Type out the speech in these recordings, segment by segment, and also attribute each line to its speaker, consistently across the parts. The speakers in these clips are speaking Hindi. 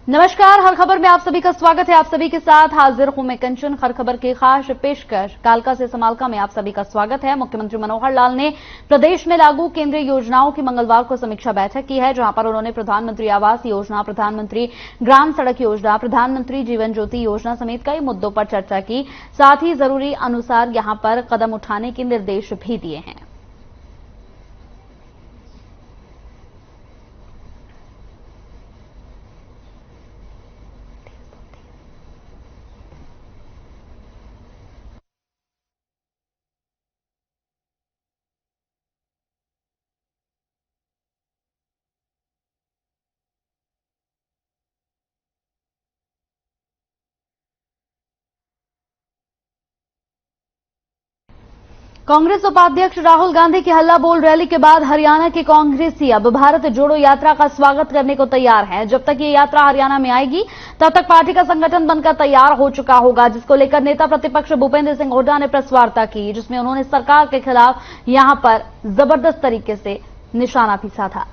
Speaker 1: नमस्कार, हर खबर में आप सभी का स्वागत है। आप सभी के साथ हाजिर हूं मैं कंचन। हर खबर की खास पेशकश कालका से समालका में आप सभी का स्वागत है। मुख्यमंत्री मनोहर लाल ने प्रदेश में लागू केंद्रीय योजनाओं की मंगलवार को समीक्षा बैठक की है, जहां पर उन्होंने प्रधानमंत्री आवास योजना, प्रधानमंत्री ग्राम सड़क योजना, प्रधानमंत्री जीवन ज्योति योजना समेत कई मुद्दों पर चर्चा की। साथ ही जरूरी अनुसार यहां पर कदम उठाने के निर्देश भी दिए हैं। कांग्रेस उपाध्यक्ष राहुल गांधी की हल्ला बोल रैली के बाद हरियाणा के कांग्रेसी अब भारत जोड़ो यात्रा का स्वागत करने को तैयार हैं। जब तक ये यात्रा हरियाणा में आएगी तब तक पार्टी का संगठन बनकर तैयार हो चुका होगा, जिसको लेकर नेता प्रतिपक्ष भूपेंद्र सिंह हुड्डा ने प्रेस वार्ता की, जिसमें उन्होंने सरकार के खिलाफ यहां पर जबरदस्त तरीके से निशाना भी साधा।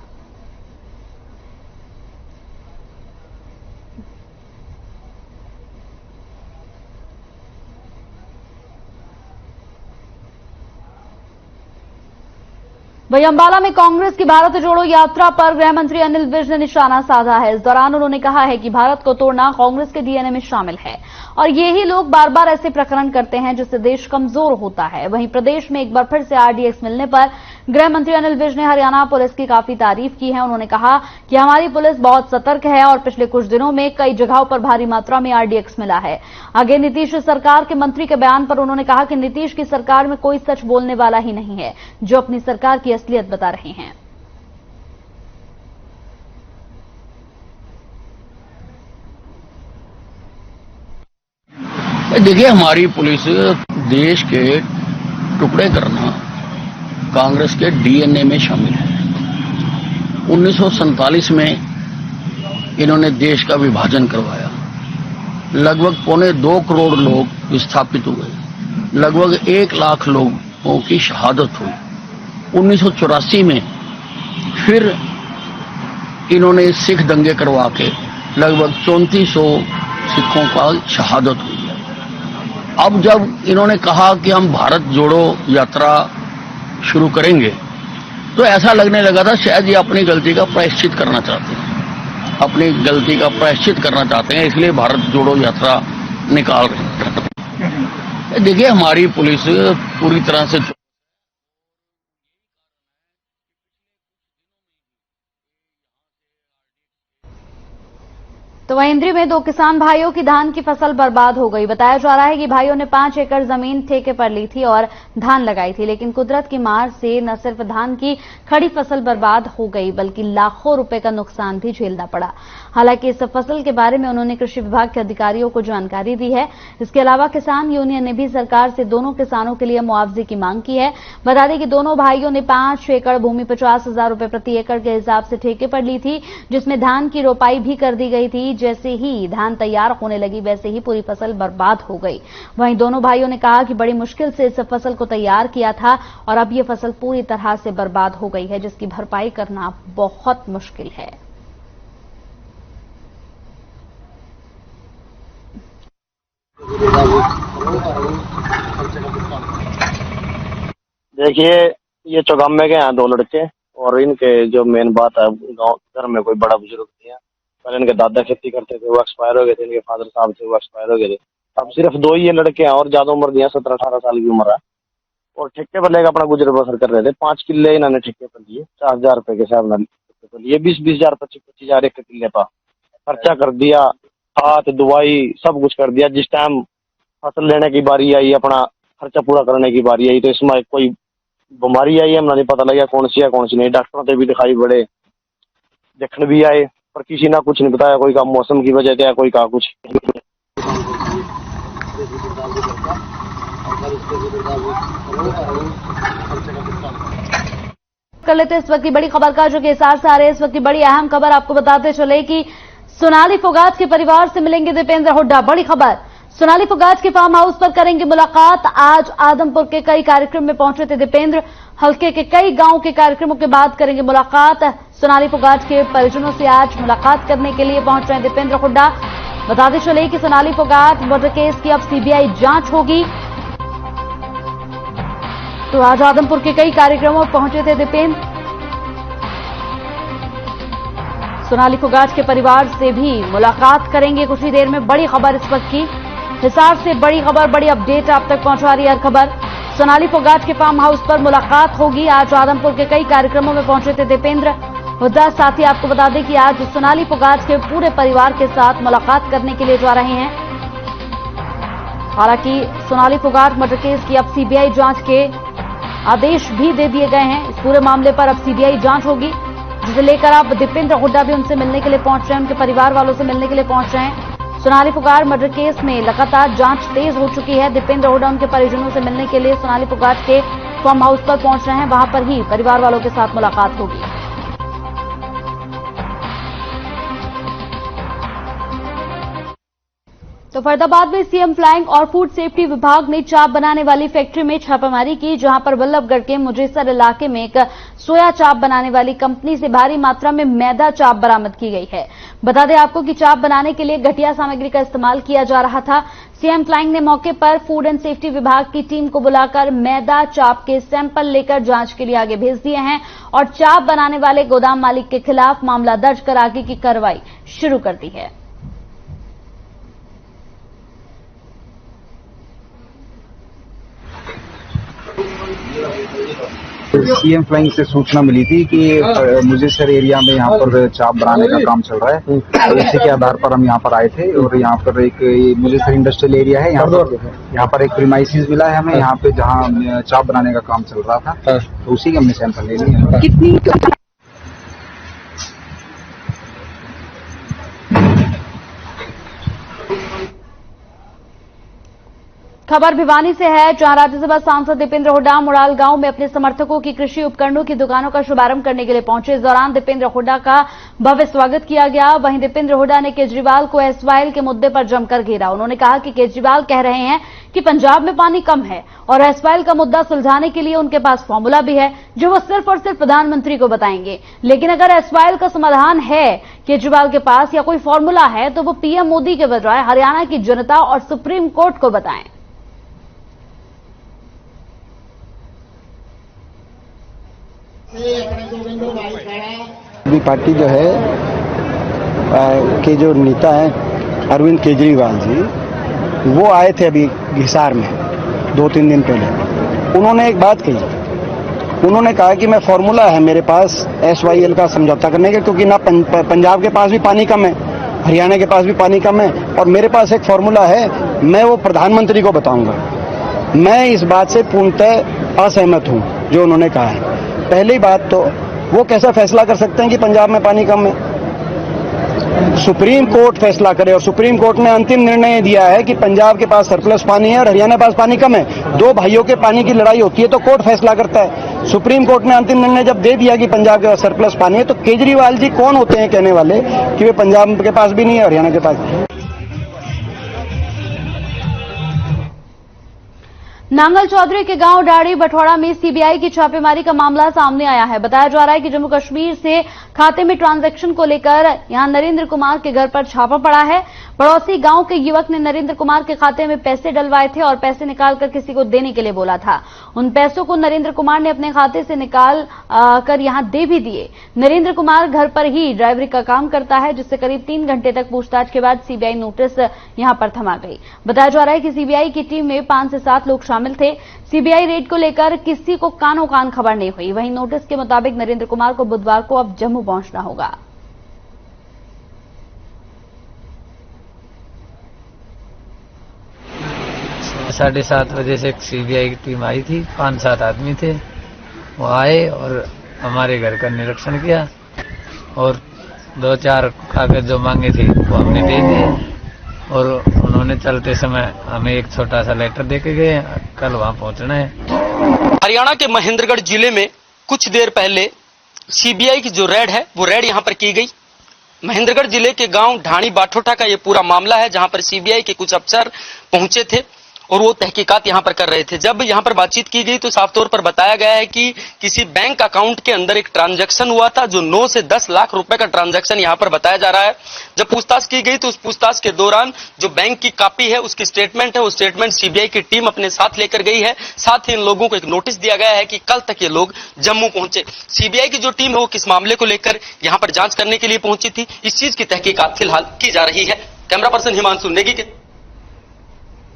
Speaker 1: वहीं अंबाला में कांग्रेस की भारत जोड़ो यात्रा पर गृह मंत्री अनिल विज ने निशाना साधा है। इस दौरान उन्होंने कहा है कि भारत को तोड़ना कांग्रेस के डीएनए में शामिल है और यही लोग बार बार ऐसे प्रकरण करते हैं जिससे देश कमजोर होता है। वहीं प्रदेश में एक बार फिर से आरडीएक्स मिलने पर गृह मंत्री अनिल विज ने हरियाणा पुलिस की काफी तारीफ की है। उन्होंने कहा कि हमारी पुलिस बहुत सतर्क है और पिछले कुछ दिनों में कई जगहों पर भारी मात्रा में आरडीएक्स मिला है। आगे नीतीश सरकार के मंत्री के बयान पर उन्होंने कहा कि नीतीश की सरकार में कोई सच बोलने वाला ही नहीं है, जो अपनी सरकार की असलियत बता रहे हैं।
Speaker 2: देखिए, हमारी पुलिस देश के टुकड़े करना कांग्रेस के डीएनए में शामिल है। 1947 में इन्होंने देश का विभाजन करवाया। लगभग 1.25 करोड़ लोग विस्थापित हुए, लगभग 1 लाख लोगों की शहादत हुई। 1984 में फिर इन्होंने सिख दंगे करवा के लगभग 3400 सिखों का शहादत हुई है। अब जब इन्होंने कहा कि हम भारत जोड़ो यात्रा शुरू करेंगे, तो ऐसा लगने लगा था शायद ये अपनी गलती का प्रायश्चित करना चाहते हैं, अपनी गलती का प्रायश्चित करना चाहते हैं, इसलिए भारत जोड़ो यात्रा निकाल रहे हैं। देखिए, हमारी पुलिस पूरी तरह से
Speaker 1: तो वहीं इंद्री में 2 किसान भाइयों की धान की फसल बर्बाद हो गई। बताया जा रहा है कि भाइयों ने 5 एकड़ जमीन ठेके पर ली थी और धान लगाई थी, लेकिन कुदरत की मार से न सिर्फ धान की खड़ी फसल बर्बाद हो गई बल्कि लाखों रुपए का नुकसान भी झेलना पड़ा। हालांकि इस फसल के बारे में उन्होंने कृषि विभाग के अधिकारियों को जानकारी दी है। इसके अलावा किसान यूनियन ने भी सरकार से दोनों किसानों के लिए मुआवजे की मांग की है। बता दें कि दोनों भाइयों ने 5 एकड़ भूमि 50,000 रुपए प्रति एकड़ के हिसाब से ठेके पर ली थी, जिसमें धान की रोपाई भी कर दी गई थी। जैसे ही धान तैयार होने लगी वैसे ही पूरी फसल बर्बाद हो गई। वहीं दोनों भाइयों ने कहा कि बड़ी मुश्किल से इस फसल को तैयार किया था और अब ये फसल पूरी तरह से बर्बाद हो गई है, जिसकी भरपाई करना बहुत मुश्किल है।
Speaker 3: देखिए, ये चौगामे के हैं 2 लड़के और इनके जो मेन बात है, गांव घर में कोई बड़ा बुजुर्ग नहीं है। पहले इनके दादा खेती करते थे, वो एक्सपायर हो गए थे। इनके फादर साहब थे, वो एक्सपायर हो गए थे। अब सिर्फ 2 ही ये लड़के हैं और ज्यादा उम्र नहीं है, 17-18 साल की उम्र है और ठेके पर लेकर अपना गुजर बसर कर रहे थे। 5 किले इन्होंने ठेके पर लिए, 4,000 रुपए के हिसाब से लिए। 20-20 हजार 25-25 हजार एक किले का खर्चा कर दिया, खाद दवाई सब कुछ कर दिया। जिस टाइम फसल लेने की बारी आई, अपना खर्चा पूरा करने की बारी आई, तो इसमें कोई बीमारी आई है, हमें नहीं पता लगा कौन सी है कौन सी नहीं। डॉक्टरों से भी दिखाई पड़े, देखने भी आए, पर किसी ने कुछ नहीं बताया। कोई का मौसम की वजह से, कोई का कुछ।
Speaker 1: कर लेते इस वक्त की बड़ी खबर का, जो कि हिसार से आ रही है। इस वक्त की बड़ी अहम खबर आपको बताते चले कि सोनाली फोगाट के परिवार से मिलेंगे दीपेंद्र हुड्डा। बड़ी खबर, सोनाली फोगाट के फार्म हाउस पर करेंगे मुलाकात। आज आदमपुर के कई कार्यक्रम में पहुंचे थे दीपेंद्र। हल्के के कई गांव के कार्यक्रमों के बाद करेंगे मुलाकात। सोनाली फोगाट के परिजनों से आज मुलाकात करने के लिए पहुंच रहे हैं दीपेंद्र हुड्डा। बताते चले कि सोनाली फोगाट मर्डर केस की अब सीबीआई जांच होगी। तो आज आदमपुर के कई कार्यक्रमों में पहुंचे थे दीपेंद्र। सोनाली फोगाट के परिवार से भी मुलाकात करेंगे कुछ ही देर में। बड़ी खबर इस वक्त की, हिसार से बड़ी खबर, बड़ी अपडेट आप तक पहुंचा रही है। हर खबर सोनाली फोगाट के फार्म हाउस पर मुलाकात होगी। आज आदमपुर के कई कार्यक्रमों में पहुंचे थे दीपेंद्र हुड्डा। साथ ही आपको बता दें कि आज सोनाली फोगाट के पूरे परिवार के साथ मुलाकात करने के लिए जा रहे हैं। हालांकि सोनाली फोगाट मर्डर केस की अब सीबीआई जांच के आदेश भी दे दिए गए हैं। इस पूरे मामले पर अब सीबीआई जांच होगी, जिसे लेकर अब दीपेंद्र हुड्डा भी उनसे मिलने के लिए पहुंच रहे हैं, उनके परिवार वालों से मिलने के लिए पहुंच रहे हैं। सोनाली फोगाट मर्डर केस में लगातार जांच तेज हो चुकी है। दीपेंद्र हुड्डा उनके परिजनों से मिलने के लिए सोनाली फोगाट के फार्म हाउस पर पहुंच रहे हैं। वहां पर ही परिवार वालों के साथ मुलाकात होगी। तो फरीदाबाद में सीएम फ्लाइंग और फूड सेफ्टी विभाग ने चाप बनाने वाली फैक्ट्री में छापेमारी की, जहां पर वल्लभगढ़ के मुजेसर इलाके में एक सोया चाप बनाने वाली कंपनी से भारी मात्रा में मैदा चाप बरामद की गई है। बता दें आपको कि चाप बनाने के लिए घटिया सामग्री का इस्तेमाल किया जा रहा था। सीएम फ्लाइंग ने मौके पर फूड एंड सेफ्टी विभाग की टीम को बुलाकर मैदा चाप के सैंपल लेकर जांच के लिए आगे भेज दिए हैं और चाप बनाने वाले गोदाम मालिक के खिलाफ मामला दर्ज कर आगे की कार्रवाई शुरू कर दी है।
Speaker 4: सीएम फ्लाइंग से सूचना मिली थी कि मुजेसर एरिया में यहाँ पर चाप बनाने का काम चल रहा है। तो इसी के आधार पर हम यहाँ पर आए थे और यहाँ पर एक मुजेसर इंडस्ट्रियल एरिया है, यहाँ पर एक प्रीमाइसिस मिला है हमें, यहाँ पे जहाँ चाप बनाने का काम चल रहा था, तो उसी के हमने सैंपल ले लिए। कितनी
Speaker 1: खबर भिवानी से है, जहां राज्यसभा सांसद दीपेंद्र हुड्डा मुड़ाल गांव में अपने समर्थकों की कृषि उपकरणों की दुकानों का शुभारंभ करने के लिए पहुंचे। इस दौरान दीपेंद्र हुड्डा का भव्य स्वागत किया गया। वहीं दीपेंद्र हुड्डा ने केजरीवाल को एसवाइल के मुद्दे पर जमकर घेरा। उन्होंने कहा कि केजरीवाल कह रहे हैं कि पंजाब में पानी कम है और एसवाइल का मुद्दा सुलझाने के लिए उनके पास फॉर्मूला भी है, जो वो सिर्फ और सिर्फ प्रधानमंत्री को बताएंगे। लेकिन अगर एसवाइल का समाधान है केजरीवाल के पास या कोई फॉर्मूला है, तो वो पीएम मोदी के बजाय हरियाणा की जनता और सुप्रीम कोर्ट को बताएं।
Speaker 5: आदमी पार्टी जो है के जो नेता हैं अरविंद केजरीवाल जी, वो आए थे अभी हिसार में 2-3 दिन पहले। उन्होंने एक बात कही, उन्होंने कहा कि मैं फॉर्मूला है मेरे पास एसवाईएल का समझौता करने का, क्योंकि ना पंजाब के पास भी पानी कम है, हरियाणा के पास भी पानी कम है, और मेरे पास एक फॉर्मूला है, मैं वो प्रधानमंत्री को बताऊंगा। मैं इस बात से पूर्णतः असहमत हूं जो उन्होंने कहा है। पहली बात तो वो कैसा फैसला कर सकते हैं कि पंजाब में पानी कम है? सुप्रीम कोर्ट फैसला करे, और सुप्रीम कोर्ट ने अंतिम निर्णय दिया है कि पंजाब के पास सरप्लस पानी है और हरियाणा के पास पानी कम है। दो भाइयों के पानी की लड़ाई होती है तो कोर्ट फैसला करता है। सुप्रीम कोर्ट ने अंतिम निर्णय जब दे दिया कि पंजाब के पास सरप्लस पानी है, तो केजरीवाल जी कौन होते हैं कहने वाले कि वे पंजाब के पास भी नहीं है, हरियाणा के पास।
Speaker 1: नांगल चौधरी के गांव डाड़ी बठौड़ा में सीबीआई की छापेमारी का मामला सामने आया है। बताया जा रहा है कि जम्मू कश्मीर से खाते में ट्रांजैक्शन को लेकर यहां नरेंद्र कुमार के घर पर छापा पड़ा है। पड़ोसी गांव के युवक ने नरेंद्र कुमार के खाते में पैसे डलवाए थे और पैसे निकालकर किसी को देने के लिए बोला था। उन पैसों को नरेंद्र कुमार ने अपने खाते से निकाल कर यहां दे भी दिए। नरेंद्र कुमार घर पर ही ड्राइवरी का काम करता है, जिससे करीब 3 घंटे तक पूछताछ के बाद सीबीआई नोटिस यहां पर थमा गई। बताया जा रहा है कि सीबीआई की टीम में 5 से 7 लोग शामिल थे। सीबीआई रेड को लेकर किसी को कानो कान खबर नहीं हुई। वहीं नोटिस के मुताबिक नरेंद्र कुमार को बुधवार को अब जम्मू पहुंचना होगा।
Speaker 6: 7:30 बजे से एक सीबीआई की टीम आई थी, 5-7 आदमी थे। वो आए और हमारे घर का निरीक्षण किया और 2-4 कागज जो मांगे थे वो हमने दे दिए, और उन्होंने चलते समय हमें एक छोटा सा लेटर देके गए। कल वहां पहुंचना है।
Speaker 7: हरियाणा के महेंद्रगढ़ जिले में कुछ देर पहले सीबीआई की जो रेड है वो रेड यहां पर की गई। महेंद्रगढ़ जिले के गांव ढाणी बाठोटा का ये पूरा मामला है, जहां पर सीबीआई के कुछ अफसर पहुंचे थे और वो तहकीकात यहां पर कर रहे थे। जब यहां पर बातचीत की गई तो साफ तौर पर बताया गया है कि किसी बैंक अकाउंट के अंदर एक ट्रांजैक्शन हुआ था, जो 9 से 10 लाख रुपए का ट्रांजैक्शन यहां पर बताया जा रहा है। जब पूछताछ की गई तो उस पूछताछ के दौरान जो बैंक की कॉपी है, उसकी स्टेटमेंट है, वो स्टेटमेंट सीबीआई की टीम अपने साथ लेकर गई है। साथ ही इन लोगों को एक नोटिस दिया गया है कि कल तक ये लोग जम्मू पहुंचे। सीबीआई की जो टीम है वो किस मामले को लेकर यहां पर जांच करने के लिए पहुंची थी, इस चीज की तहकीकात फिलहाल की जा रही है। कैमरा पर्सन हिमांशु नेगी के।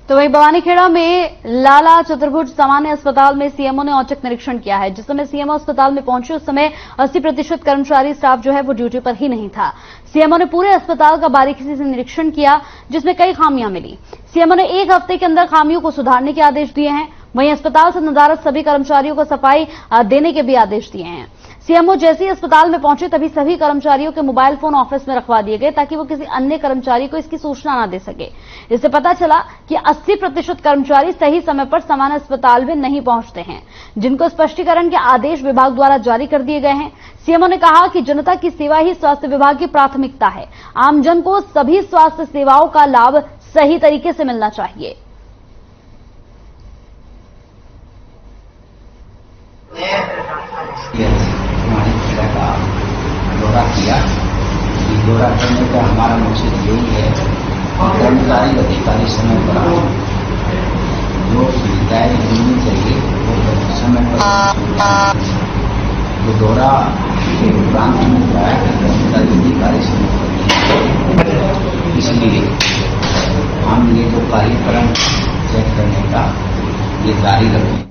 Speaker 1: तो वहीं बवानीखेड़ा में लाला चतुर्भुज सामान्य अस्पताल में सीएमओ ने औचक निरीक्षण किया है। जिस समय सीएमओ अस्पताल में पहुंचे उस समय 80% कर्मचारी स्टाफ जो है वो ड्यूटी पर ही नहीं था। सीएमओ ने पूरे अस्पताल का बारीकी से निरीक्षण किया, जिसमें कई खामियां मिली। सीएमओ ने 1 हफ्ते के अंदर खामियों को सुधारने के आदेश दिए हैं। वहीं अस्पताल से नदारद सभी कर्मचारियों को सफाई देने के भी आदेश दिए हैं। सीएमओ जैसे ही अस्पताल में पहुंचे तभी सभी कर्मचारियों के मोबाइल फोन ऑफिस में रखवा दिए गए, ताकि वो किसी अन्य कर्मचारी को इसकी सूचना न दे सके। इससे पता चला कि 80% कर्मचारी सही समय पर सामान्य अस्पताल में नहीं पहुंचते हैं, जिनको स्पष्टीकरण के आदेश विभाग द्वारा जारी कर दिए गए हैं। सीएमओ ने कहा कि जनता की सेवा ही स्वास्थ्य विभाग की प्राथमिकता है। आमजन को सभी स्वास्थ्य सेवाओं का लाभ सही तरीके से मिलना चाहिए।
Speaker 8: दौरा किया। दौरा करने का हमारा मकसद यही है कि कर्मचारी अधिकारी समय पर जो सुविधाएं मिलनी चाहिए वो समय पर। तो दौरा के उपरांत में पाया कि कर्मचारी अधिकारी समय पर नहीं, इसलिए हम ये जो कार्यक्रम चेक करने का ये जारी रखें।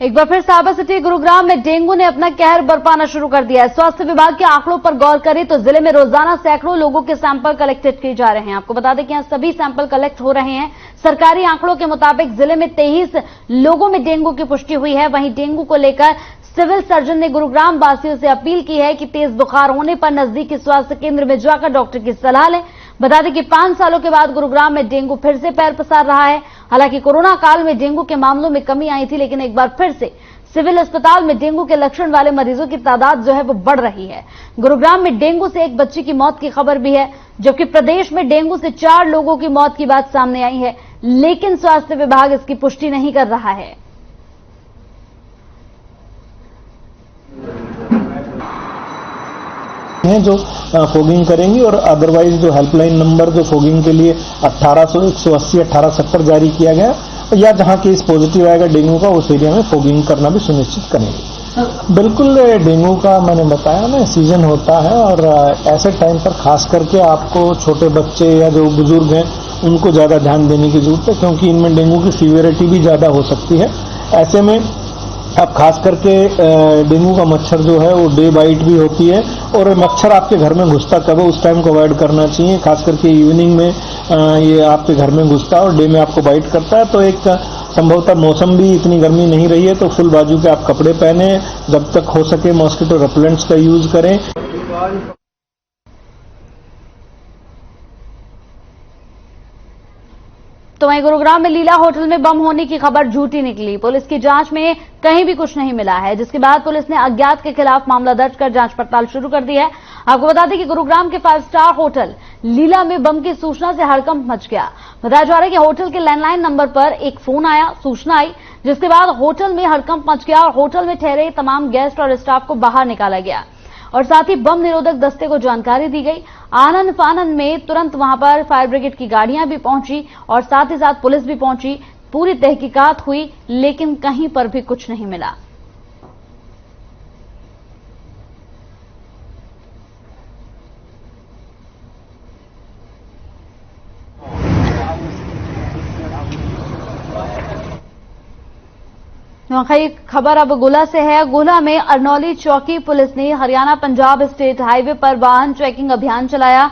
Speaker 1: एक बार फिर साबर सिटी गुरुग्राम में डेंगू ने अपना कहर बरपाना शुरू कर दिया है। स्वास्थ्य विभाग के आंकड़ों पर गौर करें तो जिले में रोजाना सैकड़ों लोगों के सैंपल कलेक्टेड किए जा रहे हैं। आपको बता दें कि यहां सभी सैंपल कलेक्ट हो रहे हैं। सरकारी आंकड़ों के मुताबिक जिले में 23 लोगों में डेंगू की पुष्टि हुई है। वहीं डेंगू को लेकर सिविल सर्जन ने गुरुग्राम वासियों से अपील की है कि तेज बुखार होने पर नजदीकी स्वास्थ्य केंद्र में जाकर डॉक्टर की सलाह लें। बता दें कि 5 सालों के बाद गुरुग्राम में डेंगू फिर से पैर पसार रहा है। हालांकि कोरोना काल में डेंगू के मामलों में कमी आई थी, लेकिन एक बार फिर से सिविल अस्पताल में डेंगू के लक्षण वाले मरीजों की तादाद जो है वो बढ़ रही है। गुरुग्राम में डेंगू से एक बच्ची की मौत की खबर भी है, जबकि प्रदेश में डेंगू से 4 लोगों की मौत की बात सामने आई है, लेकिन स्वास्थ्य विभाग इसकी पुष्टि नहीं कर रहा है।
Speaker 9: जो फोगिंग करेंगी और अदरवाइज जो हेल्पलाइन नंबर जो फोगिंग के लिए 1800 180 1870 जारी किया गया, या जहां केस पॉजिटिव आएगा डेंगू का उस एरिया में फोगिंग करना भी सुनिश्चित करेंगे। बिल्कुल डेंगू का मैंने बताया ना सीजन होता है, और ऐसे टाइम पर खास करके आपको छोटे बच्चे या जो बुजुर्ग हैं उनको ज्यादा ध्यान देने की जरूरत है, क्योंकि इनमें डेंगू की सीवियरिटी भी ज्यादा हो सकती है। ऐसे में अब खास करके डेंगू का मच्छर जो है वो डे बाइट भी होती है, और मच्छर आपके घर में घुसता कब है उस टाइम को अवॉइड करना चाहिए। खास करके इवनिंग में ये आपके घर में घुसता है और डे में आपको बाइट करता है। तो एक संभवतः मौसम भी इतनी गर्मी नहीं रही है, तो फुल बाजू के आप कपड़े पहने, जब तक हो सके मॉस्किटो रेपेलेंट्स का यूज करें।
Speaker 1: तो वहीं गुरुग्राम में लीला होटल में बम होने की खबर झूठी निकली। पुलिस की जांच में कहीं भी कुछ नहीं मिला है, जिसके बाद पुलिस ने अज्ञात के खिलाफ मामला दर्ज कर जांच पड़ताल शुरू कर दी है। आपको बता दें कि गुरुग्राम के 5 स्टार होटल लीला में बम की सूचना से हड़कंप मच गया। बताया जा रहा है कि होटल के लैंडलाइन नंबर पर एक फोन आया, सूचना आई, जिसके बाद होटल में हड़कंप मच गया और होटल में ठहरे तमाम गेस्ट और स्टाफ को बाहर निकाला गया और साथ ही बम निरोधक दस्ते को जानकारी दी गई। आनंद फानंद में तुरंत वहां पर फायर ब्रिगेड की गाड़ियां भी पहुंची और साथ ही साथ पुलिस भी पहुंची। पूरी तहकीकात हुई, लेकिन कहीं पर भी कुछ नहीं मिला। नौखई खबर अब गोला से है। गोला में अरनौली चौकी पुलिस ने हरियाणा पंजाब स्टेट हाईवे पर वाहन चेकिंग अभियान चलाया,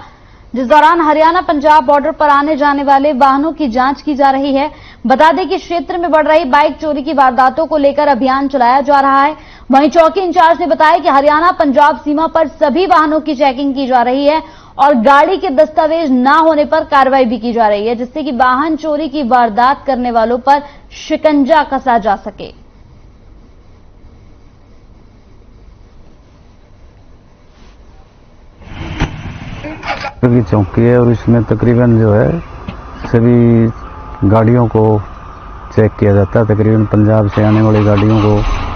Speaker 1: जिस दौरान हरियाणा पंजाब बॉर्डर पर आने जाने वाले वाहनों की जांच की जा रही है। बता दें कि क्षेत्र में बढ़ रही बाइक चोरी की वारदातों को लेकर अभियान चलाया जा रहा है। वहीं चौकी इंचार्ज ने बताया कि हरियाणा पंजाब सीमा पर सभी वाहनों की चेकिंग की जा रही है और गाड़ी के दस्तावेज न होने पर कार्रवाई भी की जा रही है, जिससे कि वाहन चोरी की वारदात करने वालों पर शिकंजा कसा जा सके।
Speaker 10: की चौकी है और इसमें तकरीबन जो है सभी गाड़ियों को चेक किया जाता है, तकरीबन पंजाब से आने वाली गाड़ियों को,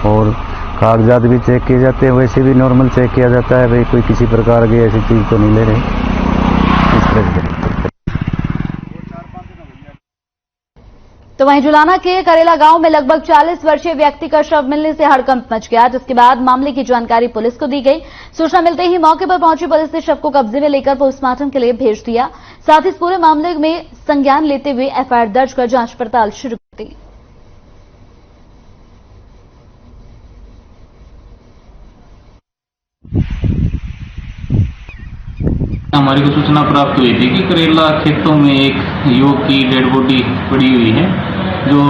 Speaker 10: और कागजात भी चेक किए जाते हैं। वैसे भी नॉर्मल चेक किया जाता है, भाई कोई किसी प्रकार की ऐसी चीज़ तो नहीं ले रहे इस तरह से।
Speaker 1: तो वहीं जुलाना के करेला गांव में लगभग 40 वर्षीय व्यक्ति का शव मिलने से हड़कंप मच गया, जिसके बाद मामले की जानकारी पुलिस को दी गई। सूचना मिलते ही मौके पर पहुंची पुलिस ने शव को कब्जे में लेकर पोस्टमार्टम के लिए भेज दिया। साथ ही इस पूरे मामले में संज्ञान लेते हुए एफआईआर दर्ज कर जांच पड़ताल शुरू कर दी।
Speaker 11: हमारी को सूचना प्राप्त हुई थी कि करेला खेतों में एक युवक की डेड बॉडी पड़ी हुई है, जो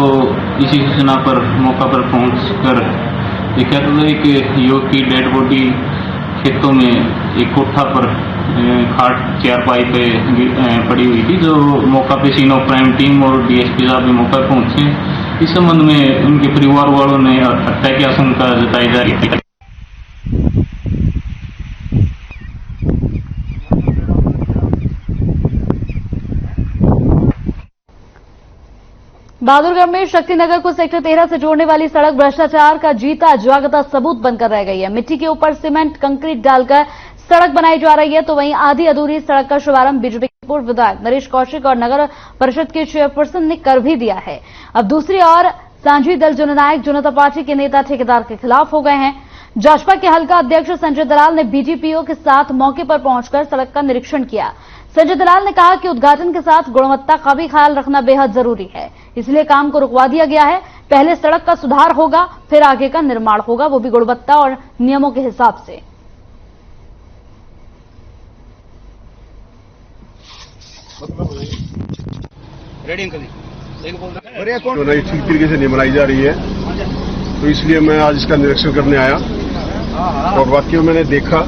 Speaker 11: इसी सूचना पर मौका पर पहुंचकर देखा तो एक युवक की डेड बॉडी खेतों में एक कोठा पर खाट चारपाई पे पड़ी हुई थी। जो मौका पे सीनो क्राइम टीम और डीएसपी साहब भी मौका पर पहुंचे। इस संबंध में उनके परिवार वालों ने हत्या की आशंका जताई जा रही थी।
Speaker 1: बहादुरगढ़ में शक्तिनगर को सेक्टर 13 से जोड़ने वाली सड़क भ्रष्टाचार का जीता जागता सबूत बनकर रह गई है। मिट्टी के ऊपर सीमेंट कंक्रीट डालकर सड़क बनाई जा रही है, तो वहीं आधी अधूरी सड़क का शुभारंभ बीजेपी के पूर्व विधायक नरेश कौशिक और नगर परिषद के चेयरपर्सन ने कर भी दिया है। अब दूसरी ओर सांझी दल जननायक जनता पार्टी के नेता ठेकेदार के खिलाफ हो गए हैं। जाजपा के हल्का अध्यक्ष संजय दलाल ने बीजीपीओ के साथ मौके पर पहुंचकर सड़क का निरीक्षण किया। संजय दलाल ने कहा कि उद्घाटन के साथ गुणवत्ता का भी ख्याल रखना बेहद जरूरी है, इसलिए काम को रुकवा दिया गया है। पहले सड़क का सुधार होगा, फिर आगे का निर्माण होगा, वो भी गुणवत्ता और नियमों के हिसाब से।
Speaker 12: ठीक तरीके से नहीं बनाई जा रही है, तो इसलिए मैं आज इसका निरीक्षण करने आया और वाकई में मैंने देखा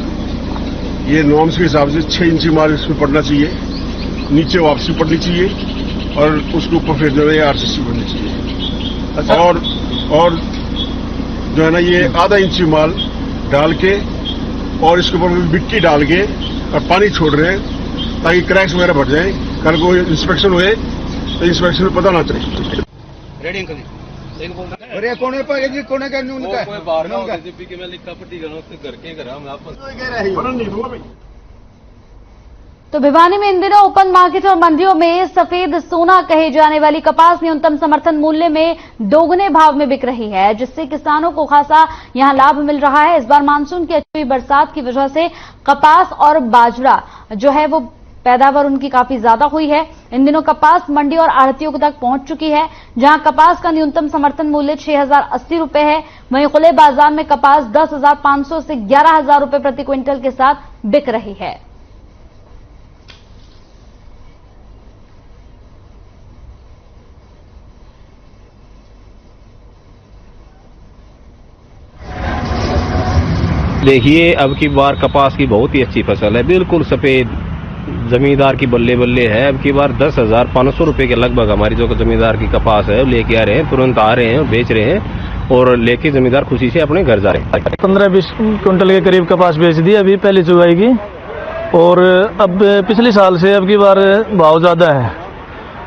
Speaker 12: ये नॉर्म्स के हिसाब से 6 इंची माल इसमें पड़ना चाहिए, नीचे वापसी पड़नी चाहिए और उसके ऊपर फिर जो है आरसीसी बननी चाहिए। अच्छा। और जो है ना ये आधा इंची माल डाल के और इसके ऊपर मिट्टी डाल के और पानी छोड़ रहे हैं ताकि क्रैक्स वगैरह भर जाए। कल को इंस्पेक्शन हुए तो इंस्पेक्शन में पता ना चले। कोने पर कोने का
Speaker 1: तो भिवानी में इन दिनों ओपन मार्केट और मंडियों में सफेद सोना कहे जाने वाली कपास न्यूनतम समर्थन मूल्य में दोगुने भाव में बिक रही है, जिससे किसानों को खासा यहां लाभ मिल रहा है। इस बार मानसून की अच्छी बरसात की वजह से कपास और बाजरा जो है वो पैदावार उनकी काफी ज्यादा हुई है। इन दिनों कपास मंडी और आढ़तियों तक पहुंच चुकी है, जहां कपास का न्यूनतम समर्थन मूल्य 6,080 रुपए है। वहीं खुले बाजार में कपास 10,500 से 11,000 रुपए प्रति क्विंटल के साथ बिक रही है।
Speaker 13: देखिए अब की बार कपास की बहुत ही अच्छी फसल है, बिल्कुल सफेद जमींदार की बल्ले बल्ले है। अब की बार 10,500 रुपए के लगभग हमारी जो जमींदार की कपास है लेके आ रहे हैं, तुरंत आ रहे हैं और बेच रहे हैं और लेके जमींदार खुशी से अपने घर जा रहे हैं।
Speaker 9: 15-20 क्विंटल के करीब कपास बेच दी अभी पहली चुगाई की, और अब पिछले साल से अब की बार भाव ज्यादा है,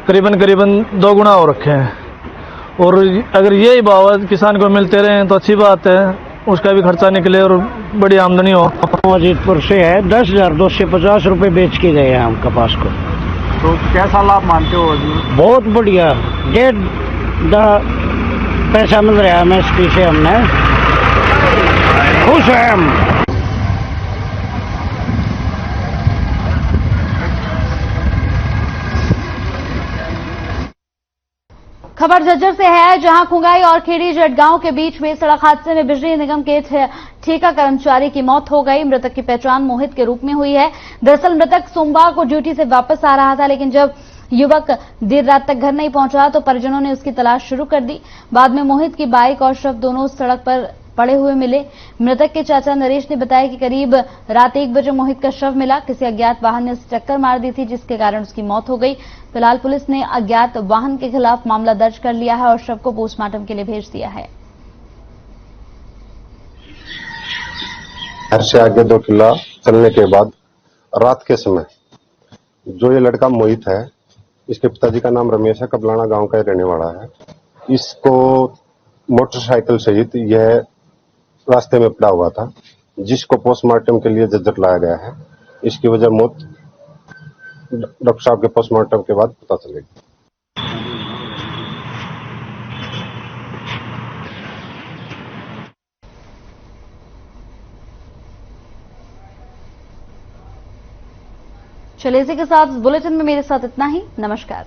Speaker 9: करीबन 2 गुना हो रखे हैं। और अगर यही भाव किसान को मिलते रहे तो अच्छी बात है, उसका भी खर्चा निकले और बड़ी आमदनी हो।
Speaker 5: अजीतपुर से है, 10,250 रुपए बेच के गए हैं हम कपास को।
Speaker 4: तो कैसा लाभ मानते हो अभी?
Speaker 5: बहुत बढ़िया, 1.5 पैसा मिल रहा है एमएसपी से, हमने खुश हैं हम।
Speaker 1: खबर झज्जर से है, जहां खुंगाई और खेड़ी जटगांव के बीच हुए सड़क हादसे में बिजली निगम के ठेका कर्मचारी की मौत हो गई। मृतक की पहचान मोहित के रूप में हुई है। दरअसल मृतक सोमवार को ड्यूटी से वापस आ रहा था, लेकिन जब युवक देर रात तक घर नहीं पहुंचा तो परिजनों ने उसकी तलाश शुरू कर दी। बाद में मोहित की बाइक और शव दोनों सड़क पर पड़े हुए मिले। मृतक के चाचा नरेश ने बताया कि करीब रात 1 बजे मोहित का शव मिला। किसी अज्ञात वाहन ने उसे टक्कर मार दी थी, जिसके कारण उसकी मौत हो गई। फिलहाल पुलिस ने अज्ञात वाहन के खिलाफ मामला दर्ज कर लिया है और शव को पोस्टमार्टम के लिए भेज दिया है।
Speaker 14: घर से आगे 2 किला चलने के बाद रात के समय जो ये लड़का मोहित है, इसके पिताजी का नाम रमेश है, कबलाना गांव का रहने वाला है। इसको मोटरसाइकिल सहित यह रास्ते में पड़ा हुआ था, जिसको पोस्टमार्टम के लिए जज्जर लाया गया है। इसकी वजह मौत डॉक्टर साहब के पोस्टमार्टम के बाद पता चलेगी।
Speaker 1: चलिए इसी के साथ बुलेटिन में मेरे साथ इतना ही। नमस्कार।